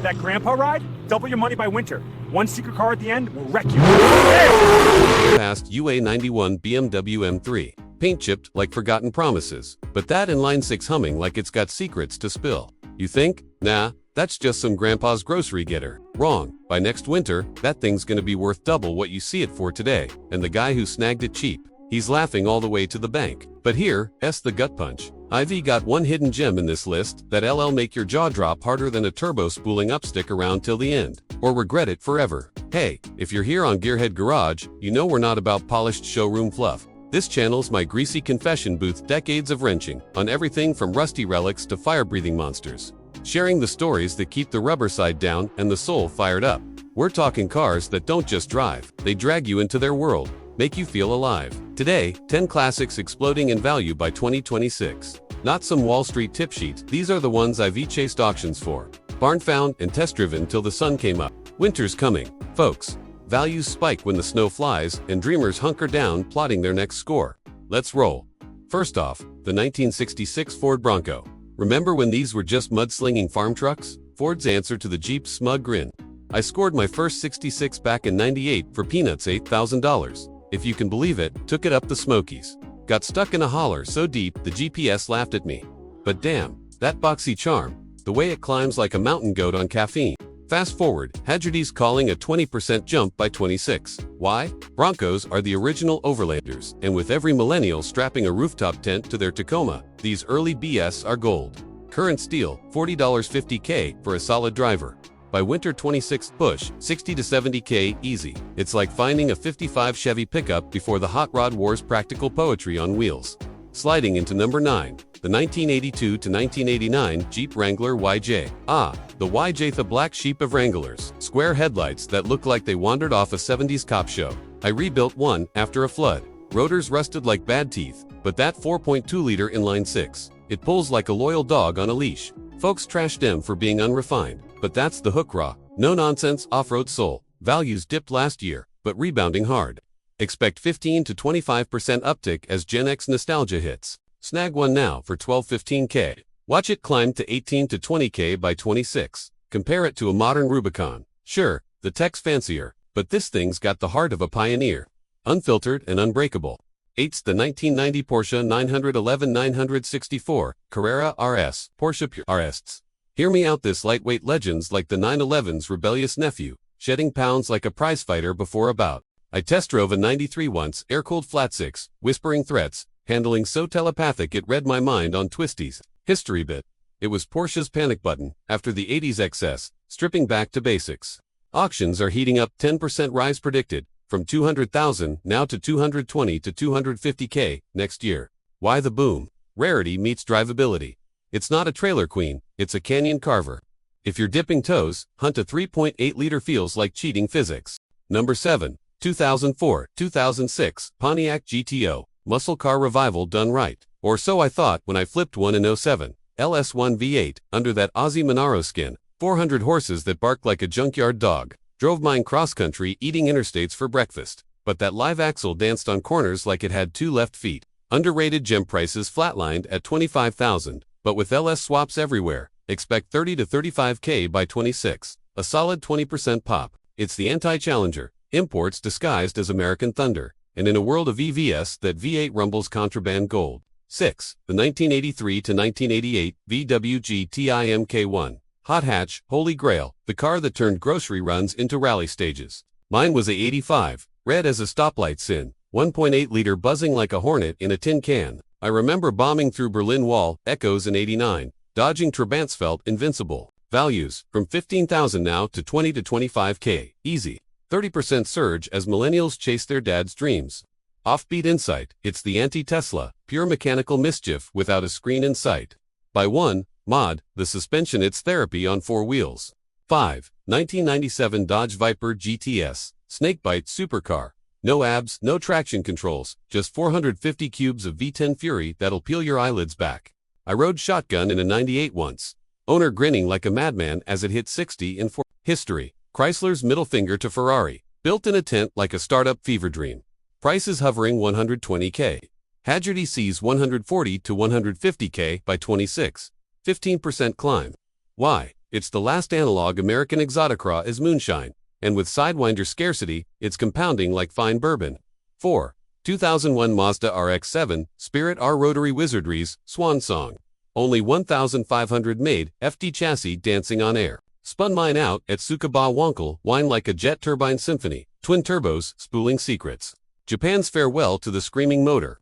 that grandpa ride? Double your money by winter. One secret car at the end will wreck you. Past UA91 BMW M3. Paint chipped like forgotten promises. But that inline 6 humming like it's got secrets to spill. You think? Nah, that's just some grandpa's grocery getter. Wrong. By next winter, that thing's gonna be worth double what you see it for today. And the guy who snagged it cheap, he's laughing all the way to the bank. But here, the gut punch. I've got one hidden gem in this list that'll make your jaw drop harder than a turbo spooling up. Stick around till the end, or regret it forever. Hey, if you're here on Gearhead Garage, you know we're not about polished showroom fluff. This channel's my greasy confession booth, decades of wrenching, on everything from rusty relics to fire-breathing monsters. Sharing the stories that keep the rubber side down and the soul fired up. We're talking cars that don't just drive, they drag you into their world, make you feel alive. Today, 10 classics exploding in value by 2026. Not some Wall Street tip sheets, these are the ones I've chased auctions for. Barn found and test driven till the sun came up. Winter's coming, folks. Values spike when the snow flies and dreamers hunker down plotting their next score. Let's roll. First off, the 1966 Ford Bronco. Remember when these were just mudslinging farm trucks? Ford's answer to the Jeep's smug grin. I scored my first 66 back in '98 for peanuts, $8,000. If you can believe it, took it up the Smokies. Got stuck in a holler so deep the GPS laughed at me. But damn, that boxy charm, the way it climbs like a mountain goat on caffeine. Fast forward, Hagerty's calling a 20% jump by 26. Why? Broncos are the original overlanders, and with every millennial strapping a rooftop tent to their Tacoma, these early BS are gold. Current steel, $40.50K for a solid driver. By winter 26, push, $60 to $70K easy. It's like finding a '55 Chevy pickup before the hot rod war's practical poetry on wheels. Sliding into number 9, the 1982 to 1989 Jeep Wrangler YJ. The YJ, the black sheep of Wranglers. Square headlights that look like they wandered off a '70s cop show. I rebuilt one after a flood. Rotors rusted like bad teeth, but that 4.2-liter inline 6, it pulls like a loyal dog on a leash. Folks trashed them for being unrefined, but that's the hook raw, no-nonsense off-road soul. Values dipped last year, but rebounding hard. Expect 15 to 25% uptick as Gen X nostalgia hits. Snag one now for $12-15K. Watch it climb to 18 to 20K by 26. Compare it to a modern Rubicon. Sure, the tech's fancier, but this thing's got the heart of a pioneer. Unfiltered and unbreakable. 8's the 1990 Porsche 911-964 Carrera RS, Porsche Pure RS. Hear me out, this lightweight legend's like the 911's rebellious nephew, shedding pounds like a prizefighter before a bout. I test drove a 93 once, air-cooled flat 6, whispering threats, handling so telepathic it read my mind on twisties. History bit. It was Porsche's panic button, after the 80s excess, stripping back to basics. Auctions are heating up, 10% rise predicted, from 200,000 now to 220 to 250K next year. Why the boom? Rarity meets drivability. It's not a trailer queen, it's a canyon carver. If you're dipping toes, hunt a 3.8-liter, feels like cheating physics. Number 7, 2004-2006 Pontiac GTO, muscle car revival done right. Or so I thought when I flipped one in '07. LS1 V8, under that Aussie Monaro skin, 400 horses that barked like a junkyard dog. Drove mine cross-country eating interstates for breakfast. But that live axle danced on corners like it had 2 left feet. Underrated gem prices flatlined at $25,000, but with LS swaps everywhere, expect 30 to 35K by 26. A solid 20% pop. It's the anti-challenger, imports disguised as American Thunder, and in a world of EVs that V8 rumbles contraband gold. 6. The 1983 to 1988 VW GTI Mk1. Hot hatch, holy grail, the car that turned grocery runs into rally stages. Mine was a '85, red as a stoplight sin, 1.8-liter buzzing like a hornet in a tin can. I remember bombing through Berlin Wall, echoes in '89, dodging Trabants, felt invincible. Values, from 15,000 now to 20 to 25K, easy. 30% surge as millennials chase their dad's dreams. Offbeat insight, it's the anti-Tesla, pure mechanical mischief without a screen in sight. By 1, mod, the suspension, it's therapy on 4 wheels. 5. 1997 Dodge Viper GTS, snakebite supercar. No abs, no traction controls, just 450 cubes of V10 fury that'll peel your eyelids back. I rode shotgun in a '98 once. Owner grinning like a madman as it hit 60 in 4. History, Chrysler's middle finger to Ferrari, built in a tent like a startup fever dream. Prices hovering 120K. Hagerty sees 140 to 150K by 26. 15% climb. Why? It's the last analog American Exoticra is moonshine, and with Sidewinder scarcity, it's compounding like fine bourbon. 4. 2001 Mazda RX-7 Spirit R Rotary Wizardries Swan Song. Only 1,500 made, FD chassis dancing on air. Spun mine out at Tsukaba Wonkel, whine like a jet turbine symphony. Twin turbos, spooling secrets. Japan's farewell to the screaming motor.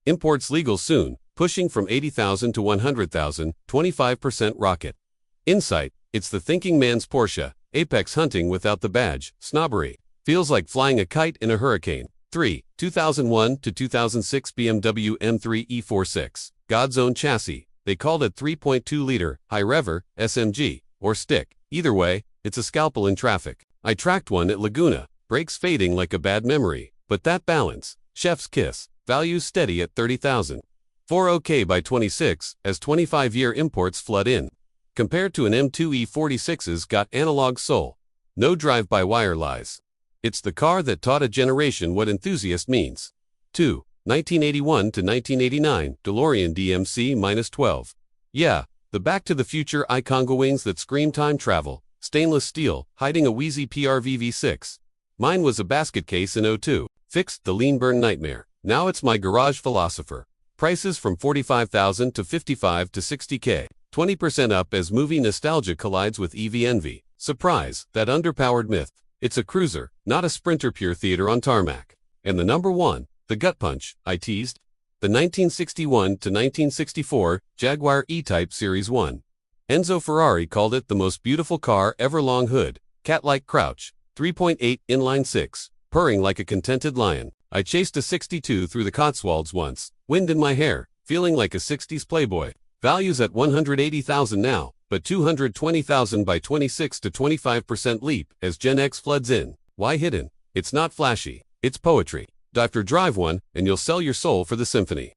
Imports legal soon, pushing from 80,000 to 100,000, 25% rocket. Insight, it's the thinking man's Porsche, apex hunting without the badge, snobbery. Feels like flying a kite in a hurricane. 3. 2001 to 2006 BMW M3 E46. God's own chassis. They called it 3.2-liter, high-rever, SMG, or stick. Either way, it's a scalpel in traffic. I tracked one at Laguna. Brakes fading like a bad memory. But that balance. Chef's kiss. Values steady at 30,000. 4 OK by 26, as 25-year imports flood in. Compared to an M2 E46's got analog soul. No drive-by-wire lies. It's the car that taught a generation what enthusiast means. 2. 1981 to 1989 DeLorean DMC-12. Yeah, the Back to the Future Iconga wings that scream time travel. Stainless steel, hiding a wheezy PRV V6. Mine was a basket case in '02. Fixed the lean burn nightmare. Now it's my garage philosopher. Prices from 45,000 to 55 to 60K. 20% up as movie nostalgia collides with EV envy. Surprise, that underpowered myth. It's a cruiser, not a sprinter, pure theater on tarmac. And the number one, the gut punch, I teased. The 1961 to 1964 Jaguar E-Type Series 1. Enzo Ferrari called it the most beautiful car ever. Long hood, cat-like crouch, 3.8 inline 6, purring like a contented lion. I chased a 62 through the Cotswolds once, wind in my hair, feeling like a 60s playboy. Values at 180,000 now, but 220,000 by 26 to 25% leap as Gen X floods in. Why hidden? It's not flashy, it's poetry. After drive one, and you'll sell your soul for the symphony.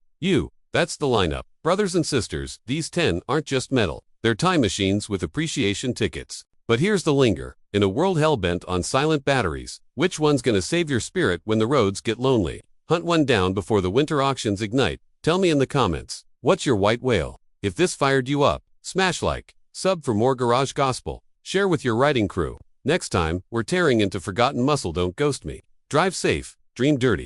That's the lineup. Brothers and sisters, these 10 aren't just metal. They're time machines with appreciation tickets. But here's the linger. In a world hell-bent on silent batteries, which one's gonna save your spirit when the roads get lonely? Hunt one down before the winter auctions ignite. Tell me in the comments, what's your white whale? If this fired you up, smash like, sub for more garage gospel, share with your riding crew. Next time, we're tearing into forgotten muscle. Don't ghost me. Drive safe, dream dirty.